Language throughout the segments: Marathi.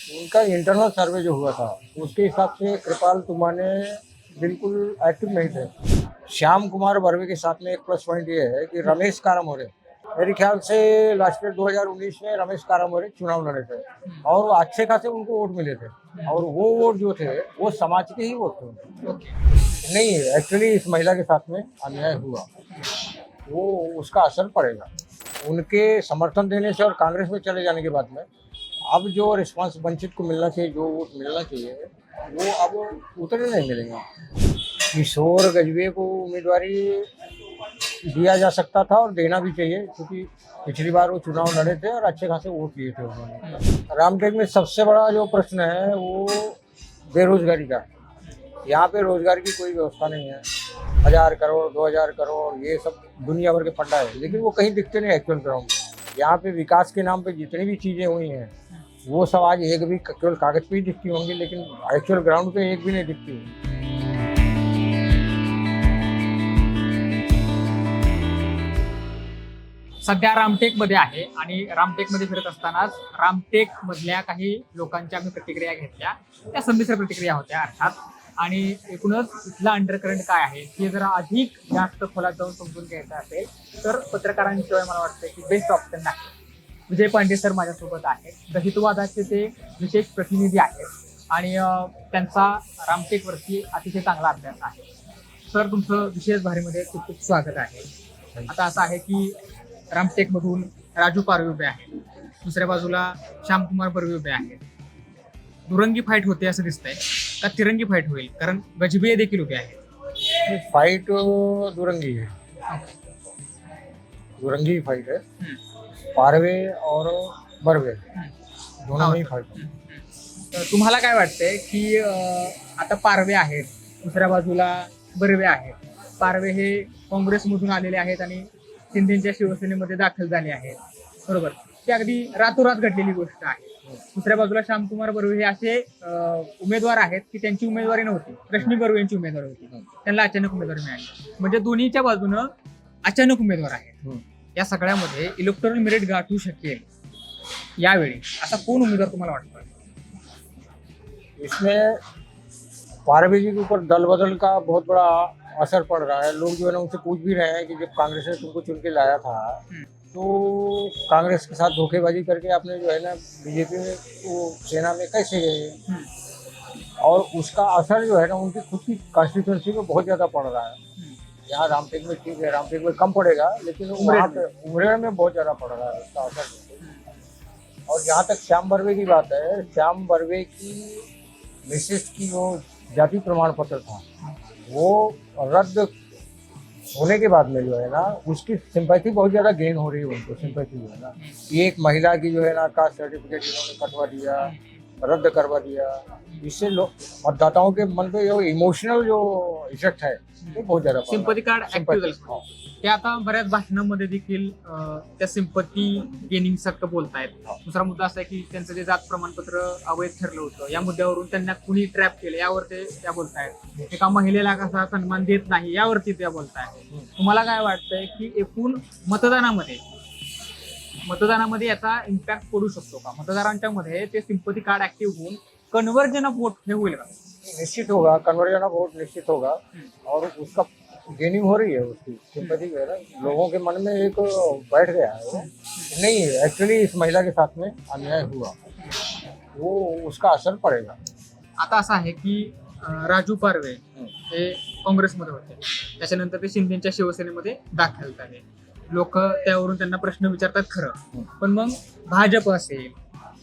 उनका इंटरनल सर्वे जो हुआ था उसके हिसाब से कृपाल तुमाने बिल्कुल एक्टिव नहीं थे। श्याम कुमार बर्वे के साथ में एक प्लस पॉइंट ये है कि रमेश कारामोरे मेरे ख्याल से लास्ट ईयर 2019 में रमेश कारामोरे चुनाव लड़े थे और वो अच्छे खासे उनको वोट मिले थे और वो वोट जो थे वो समाज के ही वोट थे उनके। नहीं, एक्चुअली इस महिला के साथ में अन्याय हुआ, वो उसका असर पड़ेगा उनके समर्थन देने से और कांग्रेस में चले जाने के बाद में। अब जो रिस्पांस वंचित को मिलना चाहिए, जो वोट मिलना चाहिए, वो अब उतने नहीं मिलेंगे। किशोर गजबे को उम्मीदवारी दिया जा सकता था और देना भी चाहिए, क्योंकि पिछली बार वो चुनाव लड़े थे और अच्छे खासे वोट लिए थे उन्होंने। रामटेक में सबसे बड़ा जो प्रश्न है वो बेरोजगारी का है। यहाँ पे रोजगार की कोई व्यवस्था नहीं है। 1000 करोड़ 2000 करोड़ ये सब दुनिया भर के फंडा है, लेकिन वो कहीं दिखते नहीं एक्चुअल ग्राउंड में। यहाँ पे विकास के नाम पे जितनी भी चीज़ें हुई हैं वो सब आज एक भी केवल कागज पे ही दिखती होंगी, लेकिन एक्चुअल ग्राउंड पे एक भी नहीं दिखती। सध्या रामटेकमध्ये आहे आणि रामटेकमध्ये फिरत असतानाच रामटेक मधल्या काही लोकांच्या आम्ही प्रतिक्रिया घेतल्या. त्या संमिश्र प्रतिक्रिया होत्या अर्थात. आणि एकूणच इथला अंडरकरंट काय आहे हे जरा अधिक जास्त खोलात जाऊन समजून घ्यायचं असेल तर पत्रकारांशिवाय मला वाटतं की बेस्ट ऑप्शन नाही. विजय पांडे सर माझ्यासोबत आहेत. दहितवादाचे ते विशेष प्रतिनिधी आहेत आणि त्यांचा रामटेकवरती अतिशय चांगला अभ्यास आहे. सर तुमचं विशेष भारीमध्ये खूप खूप स्वागत आहे. आता असं आहे की रामटेकमधून राजू पारवे उभे आहेत, दुसऱ्या बाजूला श्यामकुमार बर्वे उभे आहेत. दुरंगी फाईट होते असं दिसतंय का तिरंगी फाईट होईल? कारण गजबे देखील उभे आहेत. फाइट दुरंगी है, दुरंगी फाइट है। पारवे और बर्वे दोनों में ही फाइट है। तर तुम्हाला काय वाटतंय की आता पारवे आहेत, दुसऱ्या बाजूला बर्वे आहेत. पारवे हे काँग्रेसमधून आलेले आहेत आणि शिंदेच्या शिवसेनेमध्ये दाखल झाले आहेत, बरोबर? ते अगदी रातोरात घडलेली गोष्ट आहे. दुसऱ्या बाजूला श्यामकुमार बर्वे हे असे उमेदवार आहेत की त्यांची उमेदवारी नव्हती, रश्मी बर्वे यांची उमेदवारी होती, त्यांना अचानक उमेदवारी मिळाली. म्हणजे दोन्हीच्या बाजूनं अचानक उमेदवार आहेत. या सगळ्यामध्ये इलेक्टोरल मेरिट गाठू शकेल यावेळी असा कोण उमेदवार तुम्हाला वाटतो? इसमें पारवे जी के ऊपर दल बदल का बहुत बड़ा असर पड़ रहा है। लोग जो है ना उनसे पूछ भी रहे हैं कि जब कांग्रेस ने तुमको चुन के लाया था तो कांग्रेस के साथ धोखेबाजी करके आपने जो है ना बीजेपी में वो सेना में कैसे गए, और उसका असर जो है ना उनकी खुद की कॉन्स्टिट्यूंसी में बहुत ज़्यादा पड़ रहा है। यहाँ रामटेक में ठीक है, रामटेक में कम पड़ेगा, लेकिन वहाँ पे उमरेड़ में बहुत ज़्यादा पड़ रहा है उसका असर। और जहाँ तक श्याम बर्वे की बात है, श्याम बर्वे की मिसेस की जो जाति प्रमाण पत्र था वो रद्द होने के बाद में जो है ना उसकी सिंपैथी बहुत ज़्यादा गेन हो रही है। उनको सिंपैथी जो है ना, एक महिला की जो है ना कास्ट सर्टिफिकेट इन्होंने कटवा दिया, रद्द करवा दिया, इससे लोग मतदाताओं के मन पे जो इमोशनल जो इफेक्ट है वो बहुत ज़्यादा पड़ रहा है। सिंपती कार्ड ऍक्टिव्ह झालं. ते आता बऱ्याच भाषणांमध्ये देखील त्या सिंपती गेनिंग सारखं बोलतायत. दुसरा मुद्दा असा आहे की त्यांचं जे जात प्रमाणपत्र अवैध ठरलं होतं या मुद्द्यावरून त्यांना कुणी ट्रॅप केलं यावर ते त्या बोलतायत. एका महिलेला कसा सन्मान देत नाही यावरती त्या बोलतायत. तुम्हाला काय वाटतंय की एकूण मतदानामध्ये याचा इम्पॅक्ट पडू शकतो का? मतदारांच्या मध्ये ते सिंपती कार्ड ऍक्टिव्ह होऊन कन्वर्जन ऑफ वोट हे होईल का? निश्चित होगा, कन्वर्जन ऑफ वोट निश्चित होगा, और उसका गेनिंग हो रही है उसकी सिंपैथी जो है ना लोगों के मन में एक बैठ गया है वो। नहीं, एक्चुअली इस महिला के साथ में अन्याय हुआ, वो उसका असर पड़ेगा। आता असं आहे की राजू पारवे हे काँग्रेसमध्ये होते, त्याच्यानंतर ते शिंदेच्या शिवसेनेमध्ये दाखल झाले. लोक त्यावरून त्यांना प्रश्न विचारतात खरं, पण मग भाजप असेल,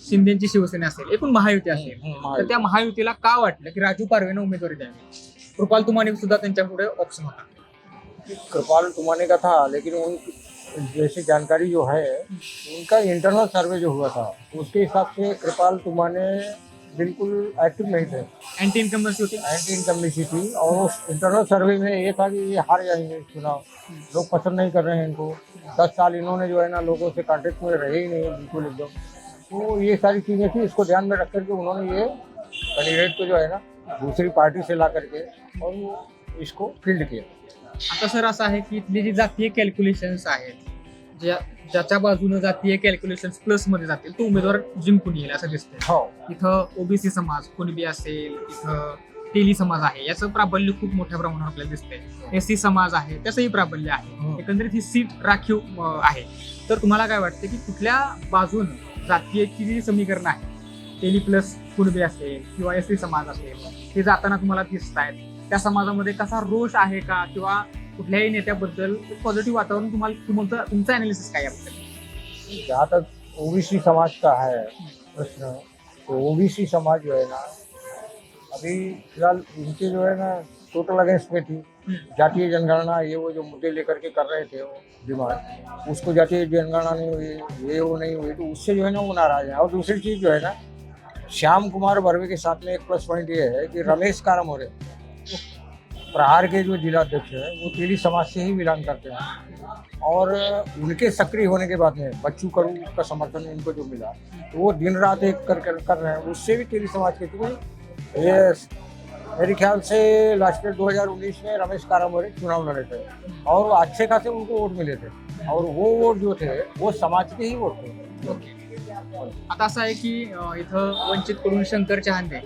शिंदेची शिवसेना असेल, एकूण महायुती असेल, तर त्या महायुतीला का वाटलं की राजू पारवेनं उमेदवारी द्यावी? कृपाल तुमाने सुद्धा त्यांच्या पुढे ऑप्शन होता. कृपाल तुमाने का था, लेकिन उन जैसी जानकारी जो है उनका इंटरनल सर्वे जो हुआ था उसके हिसाब से कृपाल तुमाने बिल्कुल एक्टिव नहीं थे, अँटी इन्कम्बन्सी होती. एंटी इनकम्बेंसी थी, और उस इंटरनल सर्वे में ये था कि ये हार जाएंगे चुनाव, लोग पसंद नहीं कर रहे हैं इनको। 10 साल इन्होंने जो है ना लोगों से कांटेक्ट में रहे ही नहीं बिल्कुल एकदम। तो ये सारी चीज़ें थी, इसको ध्यान में रख करके उन्होंने ये कैंडिडेट को जो है ना दूसरी पार्टी से ला करके और वो इसको फील्ड किया। आता सर असं आहे की इथली जी जातीय कॅल्क्युलेशन्स आहेत, ज्याच्या बाजूने जातीय कॅल्क्युलेशन प्लस मध्ये जातील तो उमेदवार जिंकून येईल असं दिसतंय. हो. इथं ओबीसी समाज कुणबी असेल, इथं तेली समाज आहे, याचं प्राबल्य खूप मोठ्या प्रमाणावर आपल्याला दिसतंय. एससी समाज आहे, त्याचंही प्राबल्य आहे. एकंदरीत ही सीट राखीव आहे. तर तुम्हाला काय वाटतं की कुठल्या बाजून जातीयची जी समीकरण आहे, तेली प्लस कुणबी असेल किंवा एससी समाज असेल, हे जाताना तुम्हाला दिसत आहेत, त्या समाजामध्ये कसा रोष आहे का, किंवा कुठल्याही नेत्याबद्दल पॉझिटिव्ह वातावरण तुमचं अनालिसिस काय आहे? जहाँ तक ओबीसी समाज का है प्रश्न, तो ओबीसी समाज जो है ना, अभी फिलहाल इनके जो है ना टोटल अगेंस्ट में थी. जातीय जनगणना ये वो जो मुद्दे लेकर के कर रहे थे वो डिमांड, उसको जातीय जनगणना नहीं हुई, ये वो नहीं हुई, तो उससे जो है ना वो नाराज है. और दूसरी चीज़ जो है ना, श्याम कुमार बर्वे के साथ में एक प्लस पॉइंट ये है कि रमेश कारमोरे प्रहार के जो जिलाध्यक्ष है वो तेली समाज से ही बिलोंग करते हैं, और उनके सक्रिय होने के बाद में बच्चू करू का समर्थन उनको जो मिला, तो वो दिन रात एक कर रहे हैं. उससे भी तेली समाज के थी. ये मेरे ख्याल से लास्ट ईयर 2019 में रमेश कारमोरे चुनाव लड़े थे, और वो अच्छे खासे उनको वोट मिले थे, और वो वोट जो थे वो समाज के ही वोट थे. आता असं आहे की इथं वंचित कडून शंकर चहांदे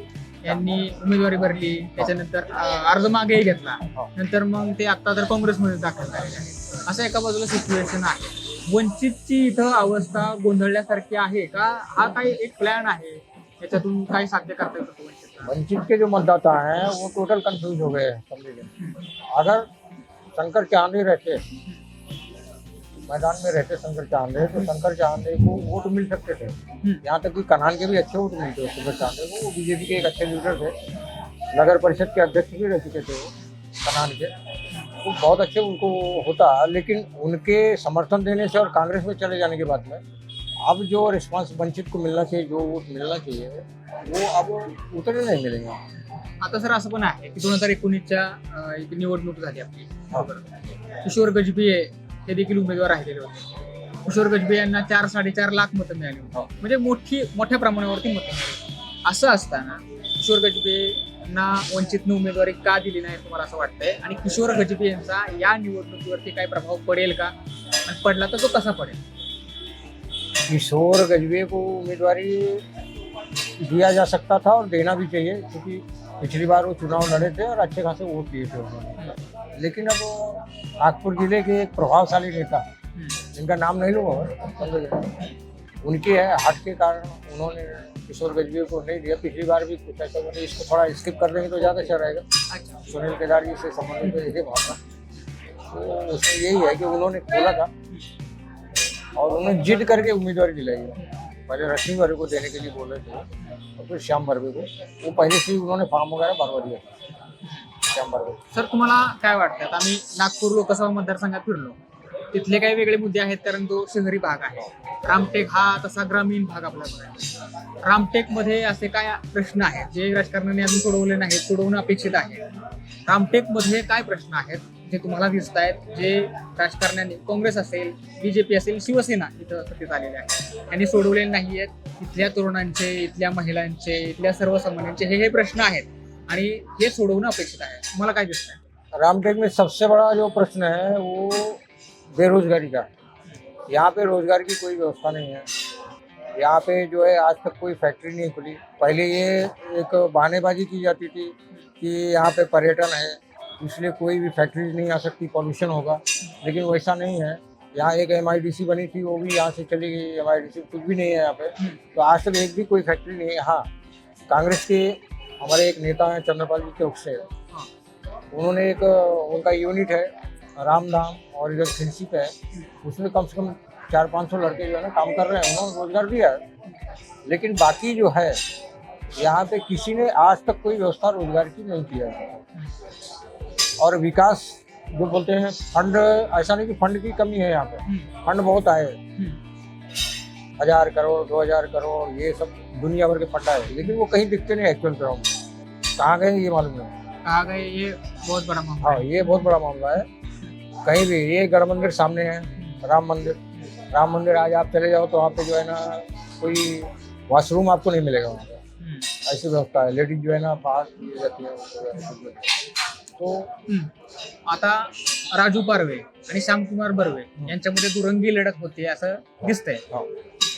यांनी उमेदवारी भरली, त्याच्यानंतर अर्ज मागेही घेतला, नंतर मग ते आता तर काँग्रेसमध्ये दाखल झालेले आहेत. असं एका बाजूला सिच्युएशन आहे. वंचितची इथं अवस्था गोंधळल्यासारखी आहे का? हा काही एक प्लॅन आहे, याच्यातून काही साध्य करता येतं वंचितला? वंचित के जो मतदाता हैं वो टोटल कंफ्यूज हो गए हैं, समझिए. अगर शंकर चांदे रहते, मैदान में रहते शंकर चांदे, तो शंकर चांदे को वोट मिल सकते थे. यहाँ तक कि कनान के भी अच्छे वोट मिलते थे शंकर चांदे को. वो बीजेपी के एक अच्छे लीडर थे, नगर परिषद के अध्यक्ष भी रह चुके थे वो कनान के. वो बहुत अच्छे उनको होता, लेकिन उनके समर्थन देने से और कांग्रेस में चले जाने के बाद में अब जो रिस्पांस वंचित को मिलना चाहिए, जो वोट मिलना चाहिए, वो अब उतने नहीं मिलेंगे. आता सर असं पण आहे की 2019च्या एक निवडणूक झाली आपली, किशोर गजभिये हे देखील उमेदवार राहिलेले होते. किशोर गजभिये यांना 4-4.5 लाख मतं मिळाली होती, म्हणजे मोठ्या प्रमाणावरती मतं मिळाली. असं असताना किशोर गजभिये यांना वंचितनं उमेदवारी का दिली नाही तुम्हाला असं वाटतंय? आणि किशोर गजभिये यांचा या निवडणुकीवरती काय प्रभाव पडेल का, आणि पडला तर तो कसा पडेल? किशोर गजभिये को उम्मीदवारी दिया जा सकता था और देना भी चाहिए, क्योंकि पिछली बार वो चुनाव लड़े थे और अच्छे खासे वोट दिए थे उन्होंने. लेकिन अब नागपुर जिले के एक प्रभावशाली नेता, जिनका नाम नहीं लूँगा, उनके हट के कारण उन्होंने किशोर गजभिये को नहीं दिया. पिछली बार भी कुछ ऐसा उन्होंने, इसको थोड़ा स्किप कर देंगे तो ज़्यादा अच्छा रहेगा. सुनील केदार जी से संबंधित यही भावना, तो उसमें यही है कि उन्होंने खोला था और उन्होंने जिद करके उम्मीदवारी दिलाई. पहले रश्मि बर्वे को देने के लिए बोले थे, और फिर श्याम बर्वे को. वो पहले से ही उन्होंने फॉर्म वगैरह भरवा दिया था श्याम बर्वे. सर तुम्हाला काय वाटतं? आता आम्ही नागपूर लोकसभा मतदारसंघात फिरलो, तिथले काही वेगळे मुद्दे आहेत, कारण तो शहरी भाग आहे. रामटेक हा तसा ग्रामीण भाग आपल्याकडे आहे. रामटेकमध्ये असे काय प्रश्न आहेत जे राजकारणाने अजून सोडवले नाहीत, सोडवणं अपेक्षित आहे? रामटेकमध्ये काय प्रश्न आहेत जे तुम्हाला दिसत आहेत, जे राजकारण्याने, काँग्रेस असेल, बीजेपी असेल, शिवसेना इथं सत्तेत आलेले आहे, यांनी सोडवलेले नाही आहेत? इथल्या तरुणांचे, इथल्या महिलांचे, इथल्या सर्वसामान्यांचे हे प्रश्न आहेत, आणि हे सोडवणं अपेक्षित आहे. तुम्हाला काय दिसतंय? रामटेक में सबसे बड़ा जो प्रश्न है वो बेरोजगारी का. यहाँ पे रोजगार की कोई व्यवस्था नहीं है. यहाँ पे जो है आज तक कोई फैक्ट्री नहीं खुली. पहले ये एक बहानेबाजी की जाती थी कि यहाँ पे पर्यटन है, इसलिए कोई भी फैक्ट्री नहीं आ सकती, पॉल्यूशन होगा. लेकिन वैसा नहीं है. यहाँ एक MIDC बनी थी, वो भी यहाँ से चली गई. MIDC कुछ भी नहीं है यहाँ पे. तो आज तक एक भी कोई फैक्ट्री नहीं है. हाँ, कांग्रेस के हमारे एक नेता हैं चंद्रपाल जी चौक से, उन्होंने एक उनका यूनिट है रामधाम और इधर खिलसी पे है, उसमें कम से कम 400-500 लड़के जो है ना काम कर रहे हैं. उन्होंने रोजगार दिया है. लेकिन बाकी जो है यहाँ पे किसी ने आज तक कोई व्यवस्था रोजगार की नहीं किया है. और विकास जो बोलते हैं फंड, ऐसा नहीं कि फंड की कमी है. यहाँ पे फंड बहुत आए, 1000 करोड़ 2000 करोड़ ये सब दुनिया भर के फंड आए, लेकिन वो कहीं दिखते नहीं एक्चुअल ग्राउंड में. कहाँ गए ये मालूम नहीं. कहा गए ये बहुत बड़ा मामला हाँ, ये बहुत बड़ा मामला है. कहीं भी ये गढ़ मंदिर सामने है, राम मंदिर आज आप चले जाओ तो वहाँ पे जो है ना कोई वॉशरूम आपको नहीं मिलेगा. वहाँ पे ऐसी व्यवस्था है. लेडीज जो है ना बाहर जाती है. तो आता राजू पारवे आणि श्यामकुमार बर्वे यांच्यामध्ये दुरंगी लढत होते असं दिसतंय. हो.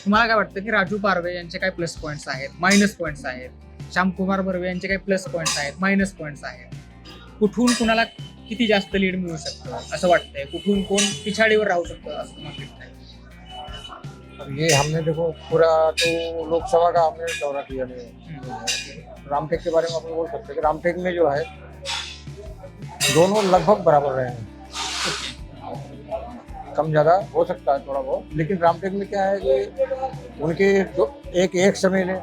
तुम्हाला काय वाटतं की राजू पारवे यांचे काय प्लस पॉईंट्स आहेत, मायनस पॉईंट्स आहेत, श्यामकुमार बर्वे यांचे काही प्लस पॉईंट्स आहेत, मायनस पॉईंट्स आहेत, कुठून कुणाला किती जास्त लीड मिळू शकतं असं वाटतंय, कुठून कोण पिछाडीवर राहू शकतं असं तुम्हाला दिसतंय? अब ये हमने देखो पूरा तो लोकसभा का हमने दौरा किया नहीं। रामटेक के बारे में अपन बोल सकते हैं कि रामटेक में जो है दोनों लगभग बराबर रहे हैं, कम ज़्यादा हो सकता है थोड़ा बहुत, लेकिन रामटेक में क्या है कि उनके एक समय ने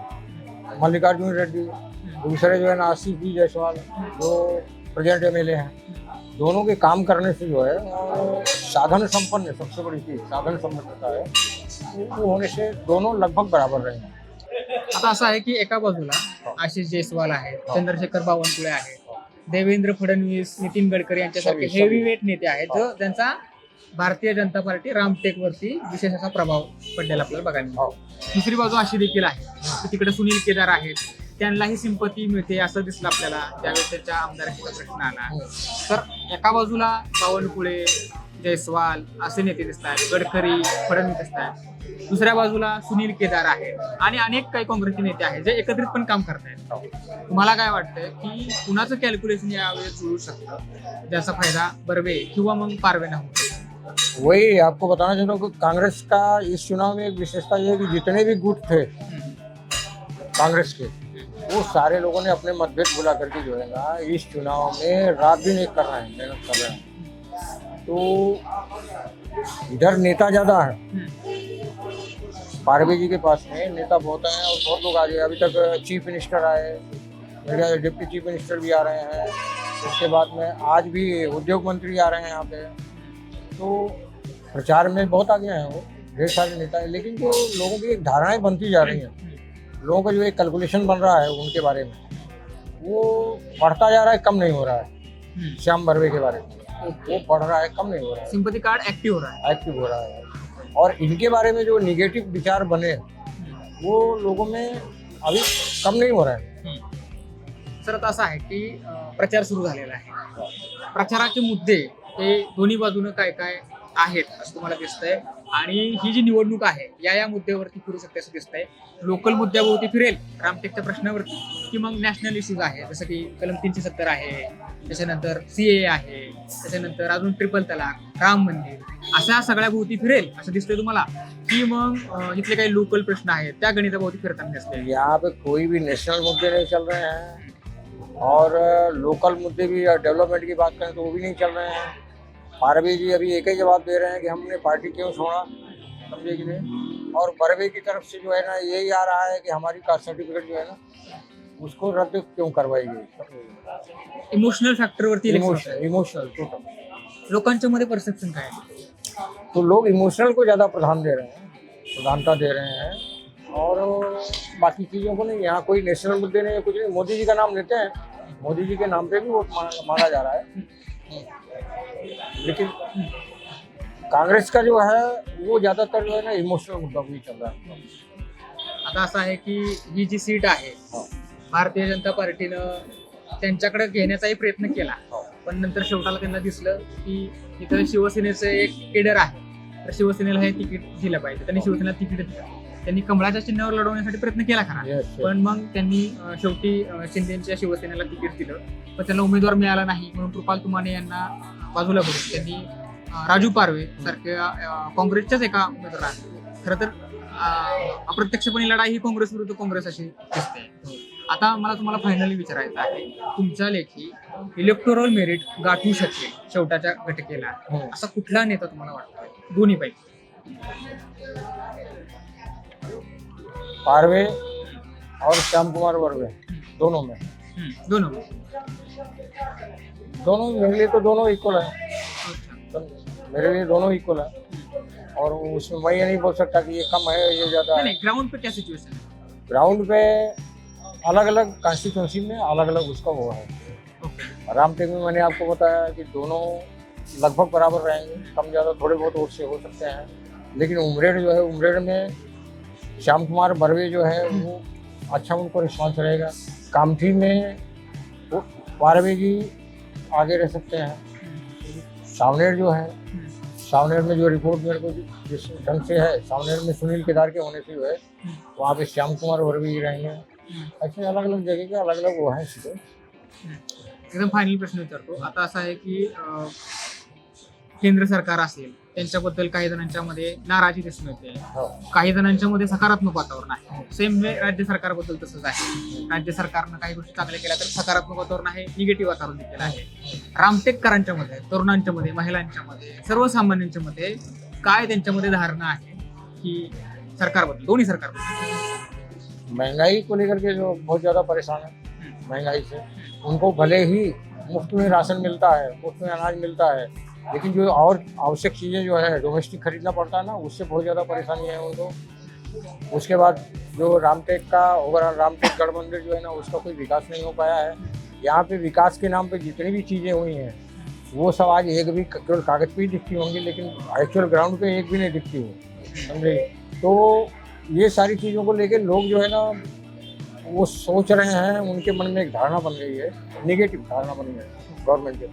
मल्लिकार्जुन रेड्डी, दूसरे जो है ना आशीष जी जायसवाल जो प्रेजेंट एमएलए हैं, दोनों के काम करने से जो है साधन संपन्न है, सबसे बड़ी चीज़ साधन संपन्नता है, वो होने से दोनों लगभग बराबर रहे हैं। आता असं आहे की एका बाजूला आशिष जयस्वाल आहेत, चंद्रशेखर बावनकुळे आहेत, देवेंद्र फडणवीस, नितीन गडकरी यांच्यासारखे सभी. हेवीवेट नेते आहेत जो त्यांचा भारतीय जनता पार्टी रामटेक वरती विशेष असा प्रभाव पडलेला आपल्याला बघायला मिळतो. दुसरी बाजू अशी देखील आहे की तिकडे सुनील केदार आहेत, त्यांनाही सिंपती मिळते असं दिसलं आपल्याला ज्यावेळेस त्याच्या आमदारकीचा प्रश्न आला. तर एका बाजूला बावनकुळे, जयस्वाल असे नेते दिसत आहेत, गडकरी, फडणवीस दिसत आहेत, दुसऱ्या बाजूला सुनील केदार आहेत आणि अनेक काही काँग्रेसचे नेते आहेत जे एकत्रित पण काम करतायत. तुम्हाला काय वाटतं की कुणाचं कॅल्क्युलेशन यावेळेस जुळू शकतं ज्याचा फायदा बर्वे किंवा मग पारवेना होतो? वही आपको बताना चाहता हूँ कि कांग्रेस का इस चुनाव में एक विशेषता ये है कि जितने भी गुट थे कांग्रेस के, वो सारे लोगों ने अपने मतभेद भुला करके जो है ना इस चुनाव में रात दिन एक कर रहे हैं, मेहनत कर रहे हैं। तो इधर नेता ज़्यादा है, पारवे जी के पास में नेता बहुत हैं और बहुत लोग आ गए। अभी तक चीफ मिनिस्टर आए, मेरे डिप्टी चीफ मिनिस्टर भी आ रहे हैं, उसके बाद में आज भी उद्योग मंत्री आ रहे हैं यहाँ पे। तो प्रचार में बहुत आगे हैं वो, ढेर सारे नेता हैं, लेकिन जो लोगों की एक धारणाएं बनती जा रही हैं, लोगों का जो एक कैलकुलेशन बन रहा है उनके बारे में, वो बढ़ता जा रहा है, कम नहीं हो रहा है। श्याम बर्वे के बारे में वो बढ़ रहा है, कम नहीं हो रहा है, सिंपथी कार्ड एक्टिव हो रहा है. एक्टिव हो रहा है। और इनके बारे में जो निगेटिव विचार बने वो लोगों में अभी कम नहीं हो रहा है। सर आता असं आहे की प्रचार सुरू झालेला आहे, प्रचाराचे मुद्दे हे दोन्ही बाजूने काय काय आहेत असं तुम्हाला दिसतंय आणि ही जी निवडणूक आहे या मुद्द्यावरती फिरू शकते असं दिसतंय. लोकल मुद्द्यावरती फिरेल रामटेकच्या प्रश्नावरती की मग नॅशनल इश्यूज आहे जसं की कलम 370 आहे, त्याच्यानंतर CAA आहे, त्याच्यानंतर अजून ट्रिपल तलाक, राम मंदिर, अशा सगळ्या भोवती फिरेल असं दिसतंय तुम्हाला की मग इथले काही लोकल प्रश्न आहेत त्या गणिताभोवती फिरताना दिसतंय? यहाँ पे कोई भी नेशनल मुद्दे नहीं चल रहे हैं और लोकल मुद्दे भी डेवलपमेंट की बात करें तो वो भी नहीं चल रहे हैं। पारवे जी अभी एक ही जवाब दे रहे हैं कि हमने पार्टी क्यों छोड़ा, समझे कि नहीं। और बर्वे की तरफ से जो है ना यही आ रहा है कि हमारी कास्ट सर्टिफिकेट जो है ना उसको रद्द क्यों करवाई गई। इमोशनल फॅक्टरवरती इमोशनल टोटल लोकांच्या मध्ये परसेप्शन काय आहे? तो लोग इमोशनल को ज़्यादा प्रधानता दे रहे हैं और बाकी चीज़ों को नहीं। यहाँ कोई नेशनल मुद्दे नहीं है, कुछ नहीं। मोदी जी का नाम लेते हैं, मोदी जी के नाम पे भी वोट मांगा जा रहा है, लेकिन कांग्रेस का जो है वो ज़्यादातर जो है ना इमोशनल मुद्दा भी चल रहा है। आता असं आहे की ही जी सीट आहे भारतीय जनता पार्टीनं त्यांच्याकडे घेण्याचाही प्रयत्न केला, पण नंतर शेवटाला त्यांना दिसलं की इथं शिवसेनेचं एक केडर आहे, तर शिवसेनेला हे तिकीट दिलं पाहिजे. त्यांनी शिवसेनेला तिकीट दिलं, त्यांनी कमळाच्या चिन्हावर लढवण्यासाठी प्रयत्न केला खरा, पण मग त्यांनी शेवटी शिंदेच्या शिवसेनेला तिकीट दिलं, पण त्यांना उमेदवार मिळाला नाही. म्हणून कृपाल तुमाने यांना बाजूला करून त्यांनी राजू पारवे सारख्या काँग्रेसच्याच एका उमेदवाराला खरं तर अप्रत्यक्षपणे लढाई ही काँग्रेस विरुद्ध काँग्रेस अशी दिसते. आता मला तुम्हाला फायनली विचारायचं आहे, तुमच्या लेखी इलेक्टोरल मेरिट गाठू शकेल शेवटाच्या घटकेला असा कुठला नेता तुम्हाला वाटतो दोन्ही पैकी? पारवे और श्याम कुमार बर्वे दोनों में दोनों मेरे लिए तो दोनों इक्वल है, मेरे लिए दोनों इक्वल है। और उसमें मैं ये नहीं बोल सकता कि ये कम है ये ज़्यादा है। ग्राउंड पे क्या सिचुएशन है? ग्राउंड पे अलग अलग कॉन्स्टिट्यूंसी में अलग अलग उसका वो है। रामटेक में मैंने आपको बताया कि दोनों लगभग बराबर रहेंगे, कम ज़्यादा थोड़े बहुत वोट से हो सकते हैं। लेकिन उमरेड जो है, उमरेड में श्याम कुमार बर्वे जो है वो अच्छा उनको रिस्पॉन्स रहेगा। कामठी में वो पारवे जी आगे रह सकते हैं। सावनेर जो है, सावनेर में जो रिपोर्ट मेरे को जिस ढंग से है, सावनेर में सुनील केदार के होने से जो है वहाँ पे श्याम कुमार वर्मा ही रहेंगे। ऐसे अलग अलग जगह के अलग अलग वो हैं सीटें। एकदम फायनल प्रश्न विचारतो, आता असं आहे की केंद्र सरकार असेल त्यांच्याबद्दल काही जणांच्या मध्ये नाराजी दिसून येते, हो. काही जणांच्या मध्ये सकारात्मक वातावरण आहे. सेम वे राज्य सरकारबद्दल तसंच आहे. राज्य सरकारनं काही गोष्टी चांगल्या केल्या तर सकारात्मक वातावरण आहे, निगेटिव्ह वातावरण देखील आहे. रामटेककरांच्या मध्ये, तरुणांच्या मध्ये, महिलांच्या मध्ये, सर्वसामान्यांच्या मध्ये काय त्यांच्यामध्ये धारणा आहे की सरकारबद्दल, दोन्ही सरकारबद्दल? महंगाई को लेकर के जो बहुत ज़्यादा परेशान है महंगाई से, उनको भले ही मुफ्त में राशन मिलता है, मुफ्त में अनाज मिलता है, लेकिन जो और आवश्यक चीज़ें जो है डोमेस्टिक खरीदना पड़ता है ना, उससे बहुत ज़्यादा परेशानी है उनको। उसके बाद जो रामटेक का ओवरऑल रामटेक गढ़ मंदिर जो है ना, उसका कोई विकास नहीं हो पाया है। यहाँ पे विकास के नाम पे जितनी भी चीज़ें हुई हैं वो सब आज एक भी केवल कागज़ पे ही दिखती होंगी, लेकिन एक्चुअल ग्राउंड पे एक भी नहीं दिखती हो, समझे। तो ये सारी चीज़ों को लेकर लोग जो है ना वो सोच रहे हैं, उनके मन में एक धारणा बन गई है, निगेटिव धारणा बन गई है गवर्नमेंट के।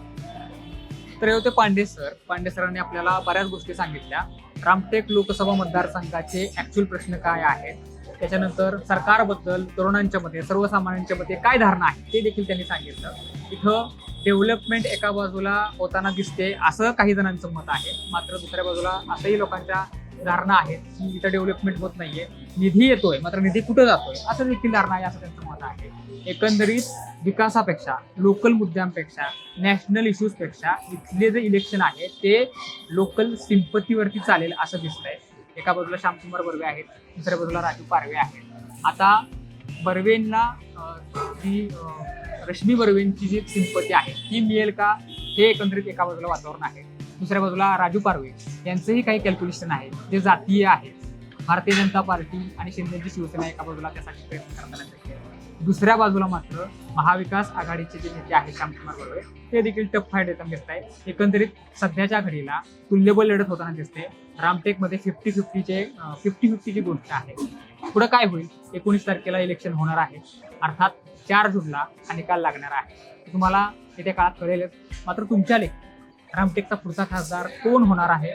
तर हे होते पांडे सर. पांडे सरांनी आपल्याला बऱ्याच गोष्टी सांगितल्या. रामटेक लोकसभा मतदारसंघाचे ऍक्च्युअल प्रश्न काय आहेत, त्याच्यानंतर सरकारबद्दल तरुणांच्या मध्ये, सर्वसामान्यांच्या मध्ये काय धारणा आहे ते देखील त्यांनी सांगितलं. इथं डेव्हलपमेंट एका बाजूला होताना दिसते असं काही जणांचं मत आहे, मात्र दुसऱ्या बाजूला असंही लोकांच्या धारणा आहेत की इथं डेव्हलपमेंट होत नाहीये, निधी येतोय मात्र निधी कुठं जातोय असं देखील धारणा आहे, असं त्यांचं मत आहे. एकंदरीत विकासापेक्षा, लोकल मुद्द्यांपेक्षा, नॅशनल इश्यूजपेक्षा इथले जे इलेक्शन आहे ते लोकल सिंपतीवरती चालेल असं दिसतंय. एका बाजूला श्यामकुमार बर्वे आहेत, दुसऱ्या बाजूला राजू पारवे आहेत. आता बर्वेंना जी रश्मी बर्वेंची जी सिंपती आहे ती मिळेल का, हे एकंदरीत एका बाजूला वातावरण आहे. दुसऱ्या बाजूला राजू पारवे यांचंही काही कॅल्क्युलेशन आहे जे जातीय आहे. भारतीय जनता पार्टी आणि शिंदेची शिवसेना एका बाजूला त्यासाठी प्रयत्न करताना दिसते. दुसऱ्या बाजूला मात्र महाविकास आघाडीचे जे नेते आहेत श्यामकुमार बर्वे ते देखील टफ फाईट देताना दिसत आहे. एकंदरीत सध्याच्या घडीला तुल्यबळ लढत होताना दिसते. रामटेकमध्ये 50-50ची गोष्ट आहे. पुढं काय होईल, 19 तारखेला इलेक्शन होणार आहे, अर्थात 4 जूनला हा निकाल लागणार आहे. तुम्हाला येत्या काळात कळेलच. मात्र तुमच्या रामटेकचा पुढचा खासदार कोण होणार आहे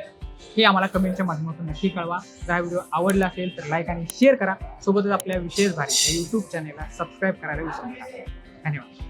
हे आम्हाला कमेंटच्या माध्यमातून नक्की कळवा. जर हा व्हिडिओ आवडला असेल तर लाईक आणि शेअर करा. सोबतच आपल्या विशेष भारी या यूट्यूब चॅनेलला सबस्क्राईब करायला विसरू नका. धन्यवाद.